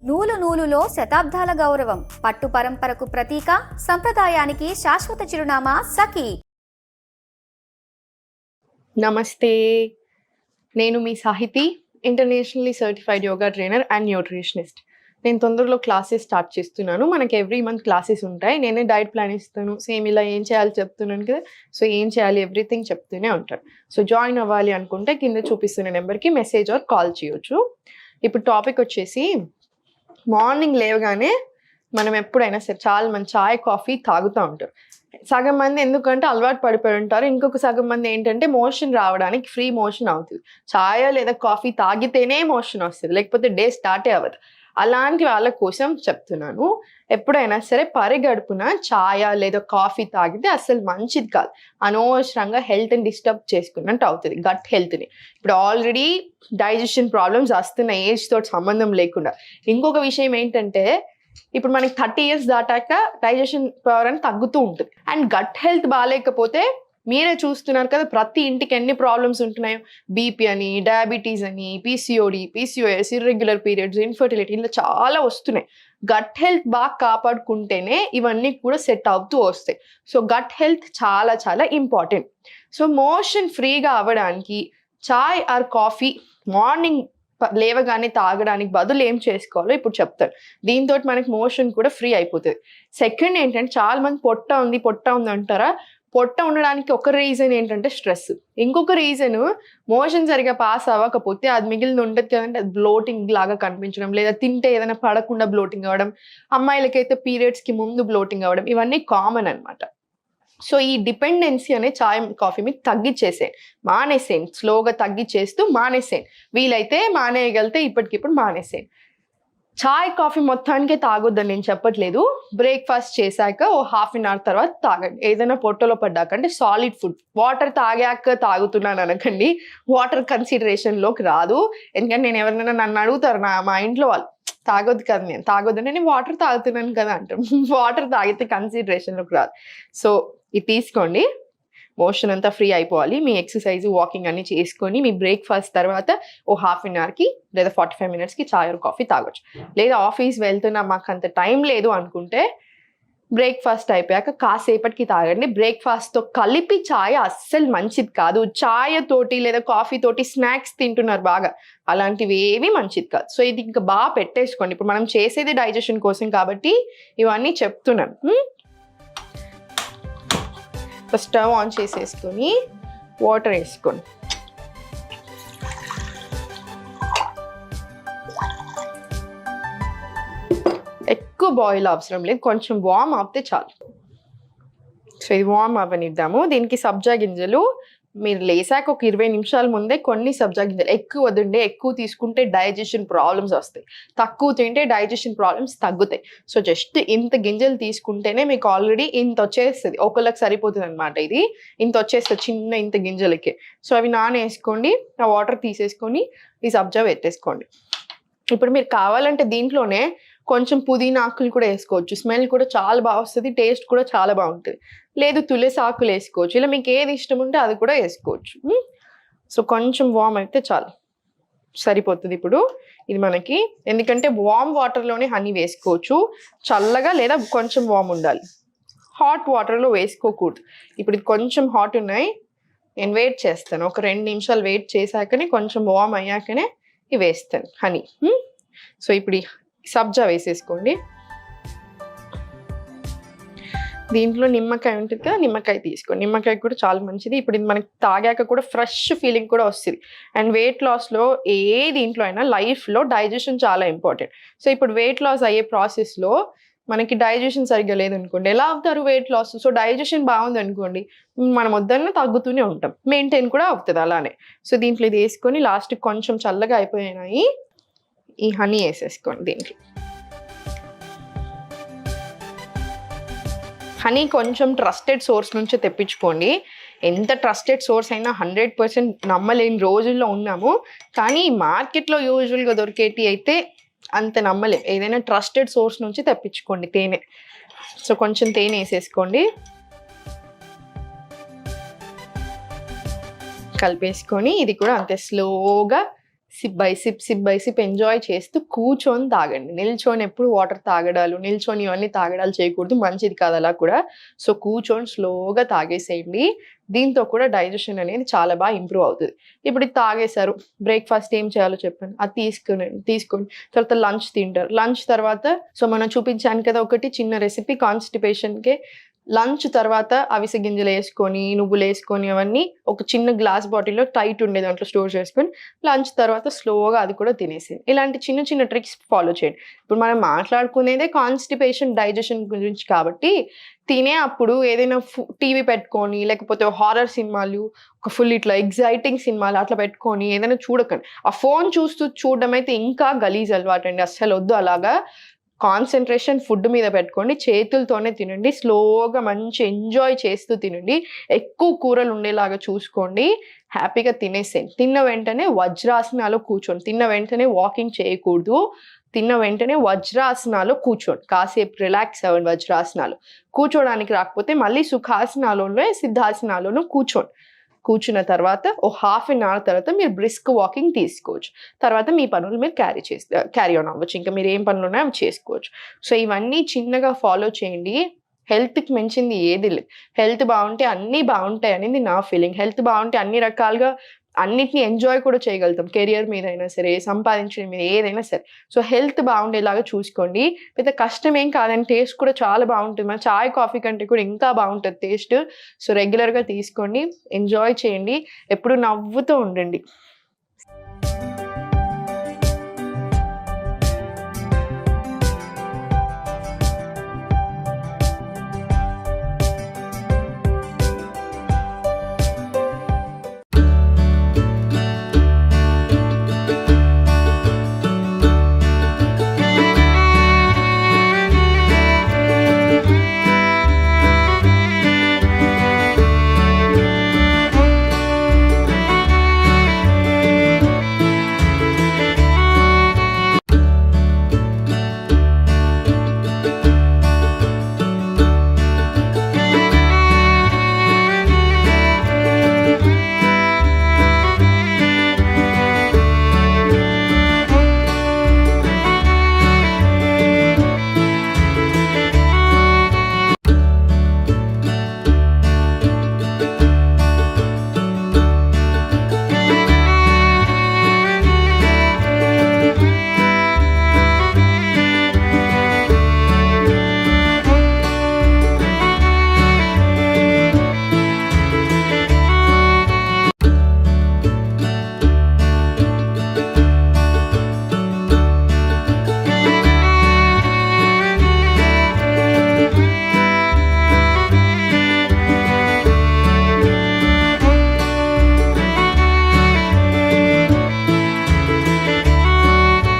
నూలు నూలులో శతాబ్దాల గౌరవం, పట్టు పరంపరకు ప్రతీక, సంప్రదాయానికి శాశ్వత చిరునామా సఖీ. నమస్తే, నేను మీ Sahithi, internationally certified yoga trainer and nutritionist. నేను తొందరలో క్లాసెస్ స్టార్ట్ చేస్తున్నాను. మనకి ఎవ్రీ మంత్ క్లాసెస్ ఉంటాయి. నేనే డైట్ ప్లాన్ ఇస్తాను. సేమ్ ఇలా ఏం చేయాలి చెప్తున్నాను కదా. సో ఏం చేయాలి ఎవ్రీథింగ్ చెప్తూనే ఉంటాను. సో జాయిన్ అవ్వాలి అనుకుంటే కింద చూపిస్తున్న నెంబర్కి మెసేజ్ ఆర్ కాల్ చేయొచ్చు. ఇప్పుడు టాపిక్ వచ్చేసి, మార్నింగ్ లేవగానే మనం ఎప్పుడైనా సరే చాలా మంది చాయ్ కాఫీ తాగుతూ ఉంటారు. సగం మంది ఎందుకంటే అలవాటు పడిపోయి ఉంటారు. ఇంకొక సగం మంది ఏంటంటే మోషన్ రావడానికి ఫ్రీ మోషన్ అవుతుంది. చాయ్ లేదా కాఫీ తాగితేనే మోషన్ వస్తుంది, లేకపోతే డే స్టార్టే అవ్వదు. అలాంటి వాళ్ళ కోసం చెప్తున్నాను, ఎప్పుడైనా సరే పరిగడుపున చాయ్ లేదా కాఫీ తాగితే అసలు మంచిది కాదు. అనవసరంగా హెల్త్ని డిస్టర్బ్ చేసుకున్నట్టు అవుతుంది, గట్ హెల్త్ని. ఇప్పుడు ఆల్రెడీ డైజెషన్ ప్రాబ్లమ్స్ వస్తున్నాయి ఏజ్ తోటి సంబంధం లేకుండా. ఇంకొక విషయం ఏంటంటే, ఇప్పుడు మనకి 30 years దాటాక డైజెషన్ పవర్ అని తగ్గుతూ ఉంటుంది. అండ్ గట్ హెల్త్ బాగాలేకపోతే మీరే చూస్తున్నారు కదా, ప్రతి ఇంటికి ఎన్ని ప్రాబ్లమ్స్ ఉంటున్నాయో. బీపీ అని, డయాబెటీస్ అని, PCOD, PCOS, irregular periods, infertility, ఇలా చాలా వస్తున్నాయి. గట్ హెల్త్ బాగా కాపాడుకుంటేనే ఇవన్నీ కూడా సెట్ అవుతూ వస్తాయి. సో గట్ హెల్త్ చాలా చాలా ఇంపార్టెంట్. సో మోషన్ ఫ్రీగా అవ్వడానికి చాయ్ ఆర్ కాఫీ మార్నింగ్ లేవగానే తాగడానికి బదులు ఏం చేసుకోవాలో ఇప్పుడు చెప్తాను. దీంతో మనకి మోషన్ కూడా ఫ్రీ అయిపోతుంది. సెకండ్ ఏంటంటే, చాలా మంది పొట్ట ఉంది అంటారా. పొట్ట ఉండడానికి ఒక రీజన్ ఏంటంటే స్ట్రెస్. ఇంకొక రీజన్, మోషన్ సరిగా పాస్ అవ్వకపోతే అది మిగిలిన ఉండదు కదంటే, అది బ్లోటింగ్ లాగా కనిపించడం, లేదా తింటే ఏదైనా పడకుండా బ్లోటింగ్ అవ్వడం, అమ్మాయిలకైతే పీరియడ్స్కి ముందు బ్లోటింగ్ అవ్వడం, ఇవన్నీ కామన్ అనమాట. సో ఈ డిపెండెన్సీ అనే చాయ్ కాఫీ మీకు తగ్గించేసేయండి, మానేసేయండి. స్లోగా తగ్గించేస్తూ మానేసేయండి. వీలైతే మానేయగలితే ఇప్పటికిప్పుడు మానేసేయండి. చాయ్ కాఫీ మొత్తానికే తాగొద్దని నేను చెప్పట్లేదు. బ్రేక్ఫాస్ట్ చేశాక ఓ 1/2 hour తర్వాత తాగండి. ఏదైనా పొట్టలో పడ్డాక, అంటే సాలిడ్ ఫుడ్. వాటర్ తాగాక తాగుతున్నాను అనకండి, వాటర్ కన్సిడరేషన్లోకి రాదు. ఎందుకంటే నేను ఎవరినైనా నన్ను అడుగుతారు, మా ఇంట్లో వాళ్ళు, తాగొద్దు కదా, నేను తాగొద్దని, నేను వాటర్ తాగుతున్నాను కదా అంటాం. వాటర్ తాగితే కన్సిడరేషన్లోకి రాదు. సో ఇది తీసుకోండి. మోషన్ అంతా ఫ్రీ అయిపోవాలి. మీ ఎక్సర్సైజ్, వాకింగ్ అన్ని చేసుకొని మీ బ్రేక్ఫాస్ట్ తర్వాత ఓ 1/2 hourకి లేదా 45 minutesకి చాయ్ ఆర్ కాఫీ తాగొచ్చు. లేదా ఆఫీస్ వెళ్తున్నా మాకు అంత టైం లేదు అనుకుంటే, బ్రేక్ఫాస్ట్ అయిపోయాక కాసేపటికి తాగండి. బ్రేక్ఫాస్ట్తో కలిపి చాయ్ అస్సలు మంచిది కాదు. చాయ్ తోటి లేదా కాఫీ తోటి స్నాక్స్ తింటున్నారు బాగా, అలాంటివి ఏవి మంచిది కాదు. సో ఇది ఇంకా బాగా పెట్టేసుకోండి. ఇప్పుడు మనం చేసేది డైజెషన్ కోసం కాబట్టి ఇవన్నీ చెప్తున్నాను. స్టవ్ ఆన్ చేసేసుకొని వాటర్ వేసుకోండి. ఎక్కువ బాయిల్ అవసరం లేదు, కొంచెం వార్మ్ అవుతే చాలు. సో ఇది వార్మ్ అవ్వనిద్దాము. దీనికి సబ్జా గింజలు మీరు లేసాక ఒక 20 నిమిషాల ముందే కొన్ని సబ్జా గింజలు, ఎక్కువ వద్దండి. ఎక్కువ తీసుకుంటే డైజెషన్ ప్రాబ్లమ్స్ వస్తాయి, తక్కువ తింటే డైజెషన్ ప్రాబ్లమ్స్ తగ్గుతాయి. సో జస్ట్ ఇంత గింజలు తీసుకుంటేనే మీకు ఆల్రెడీ ఇంత వచ్చేస్తుంది. ఒకళ్ళకి సరిపోతుంది అనమాట. ఇది ఇంత వచ్చేస్తుంది చిన్న ఇంత గింజలకి. సో అవి నానేసుకోండి. ఆ వాటర్ తీసేసుకొని ఈ సబ్జా పెట్టేసుకోండి. ఇప్పుడు మీరు కావాలంటే దీంట్లోనే కొంచెం పుదీనా ఆకులు కూడా వేసుకోవచ్చు. స్మెల్ కూడా చాలా బాగా వస్తుంది, టేస్ట్ కూడా చాలా బాగుంటుంది. లేదు తులసి ఆకులు వేసుకోవచ్చు. ఇలా మీకు ఏది ఇష్టం ఉంటే అది కూడా వేసుకోవచ్చు. సో కొంచెం వామ్ అయితే చాలు, సరిపోతుంది. ఇప్పుడు ఇది మనకి, ఎందుకంటే వామ్ వాటర్లోనే హనీ వేసుకోవచ్చు. చల్లగా లేదా కొంచెం వామ్ ఉండాలి, హాట్ వాటర్లో వేసుకోకూడదు. ఇప్పుడు ఇది కొంచెం హాట్ ఉన్నాయి, నేను వెయిట్ చేస్తాను. ఒక 2 నిమిషాలు వెయిట్ చేశాకనే, కొంచెం వామ్ అయ్యాకనే ఇవి వేస్తాను హనీ. సో ఇప్పుడు సబ్జా వేసేసుకోండి. దీంట్లో నిమ్మకాయ ఉంటుంది కదా, నిమ్మకాయ తీసుకోండి. నిమ్మకాయ కూడా చాలా మంచిది. ఇప్పుడు ఇది మనకి తాగాక కూడా ఫ్రెష్ ఫీలింగ్ కూడా వస్తుంది. అండ్ వెయిట్ లాస్లో ఏ దీంట్లో అయినా లైఫ్లో డైజెషన్ చాలా ఇంపార్టెంట్. సో ఇప్పుడు వెయిట్ లాస్ అయ్యే ప్రాసెస్లో మనకి డైజెషన్ సరిగ్గా లేదనుకోండి, ఎలా అవుతారు వెయిట్ లాస్? సో డైజెషన్ బాగుంది అనుకోండి, మనం వద్దన్న తగ్గుతూనే ఉంటాం, మెయింటైన్ కూడా అవుతుంది అలానే. సో దీంట్లో ఇది వేసుకొని లాస్ట్ కొంచెం చల్లగా అయిపోయినాయి, ఈ హనీ వేసేసుకోండి దీంట్లో. హనీ కొంచెం ట్రస్టెడ్ సోర్స్ నుంచి తెప్పించుకోండి. ఎంత ట్రస్టెడ్ సోర్స్ అయినా 100% నమ్మలేని రోజుల్లో ఉన్నాము. కానీ మార్కెట్లో యూజువల్గా దొరికేటి అయితే అంత నమ్మలేం. ఏదైనా ట్రస్టెడ్ సోర్స్ నుంచి తెప్పించుకోండి. తేనె, సో కొంచెం తేనె వేసేసుకోండి. కలిపేసుకొని ఇది కూడా అంతే స్లోగా సిప్ బై సిప్ ఎంజాయ్ చేస్తూ కూర్చొని తాగండి. నిల్చొని ఎప్పుడు వాటర్ తాగడాలు, నిల్చొని ఇవన్నీ తాగడాలు చేయకూడదు, మంచిది కాదు అలా కూడా. సో కూర్చొని స్లోగా తాగేసేయండి. దీంతో కూడా డైజెషన్ అనేది చాలా బాగా ఇంప్రూవ్ అవుతుంది. ఇప్పుడు ఇది తాగేశారు, బ్రేక్ఫాస్ట్ ఏం చేయాలో చెప్పాను, అది తీసుకోండి. తర్వాత లంచ్ తింటారు. లంచ్ తర్వాత సో మనం చూపించాను కదా ఒకటి చిన్న రెసిపీ కాన్స్టిపేషన్కే. లంచ్ తర్వాత అవిసె గింజలు వేసుకొని, నువ్వులు వేసుకొని అవన్నీ ఒక చిన్న గ్లాస్ బాటిల్లో టైట్ ఉండే దాంట్లో స్టోర్ చేసుకొని లంచ్ తర్వాత స్లోగా అది కూడా తినేసేయండి. ఇలాంటి చిన్న చిన్న ట్రిక్స్ ఫాలో చేయండి. ఇప్పుడు మనం మాట్లాడుకునేదే కాన్స్టిపేషన్ డైజెషన్ గురించి కాబట్టి తినే అప్పుడు ఏదైనా టీవీ పెట్టుకొని, లేకపోతే హారర్ సినిమాలు, ఒక ఫుల్ ఇట్లా ఎగ్జైటింగ్ సినిమాలు అట్లా పెట్టుకొని ఏదైనా చూడకండి. ఆ ఫోన్ చూస్తూ చూడడం అయితే ఇంకా గలీజ్ అలవాటు అండి, అస్సలు వద్దు. అలాగా కాన్సన్ట్రేషన్ ఫుడ్ మీద పెట్టుకోండి, చేతులతోనే తినండి, స్లోగా మంచి ఎంజాయ్ చేస్తూ తినండి, ఎక్కువ కూరలు ఉండేలాగా చూసుకోండి, హ్యాపీగా తినేసేయండి. తిన్న వెంటనే వజ్రాసనాలు కూర్చోండి. తిన్న వెంటనే వాకింగ్ చేయకూడదు. తిన్న వెంటనే వజ్రాసనాలు కూర్చోండి, కాసేపు రిలాక్స్ అవ్వండి. వజ్రాసనాలు కూర్చోడానికి రాకపోతే మళ్ళీ సుఖాసనాలోనే సిద్ధాసనాలోనూ కూర్చున్న తర్వాత ఓ హాఫ్ అన్ అవర్ తర్వాత మీరు బ్రిస్క్ వాకింగ్ తీసుకోవచ్చు. తర్వాత మీ పనులు మీరు క్యారీ ఆన్ అవ్వచ్చు. ఇంకా మీరు ఏం పనులు ఉన్నాయో అవి చేసుకోవచ్చు. సో ఇవన్నీ చిన్నగా ఫాలో చేయండి. హెల్త్కి మించింది ఏది లేదు. హెల్త్ బాగుంటే అన్నీ బాగుంటాయి అనేది నా ఫీలింగ్. హెల్త్ బాగుంటే అన్ని రకాలుగా అన్నిటిని ఎంజాయ్ కూడా చేయగలుగుతాం. కెరియర్ మీద అయినా సరే, సంపాదించడం మీద ఏదైనా సరే. సో హెల్త్ బాగుండేలాగా చూసుకోండి. పెద్ద కష్టం ఏం కాదని, టేస్ట్ కూడా చాలా బాగుంటుంది. మన చాయ్ కాఫీ కంటే కూడా ఇంకా బాగుంటుంది టేస్ట్. సో రెగ్యులర్గా తీసుకోండి, ఎంజాయ్ చేయండి, ఎప్పుడు నవ్వుతూ ఉండండి.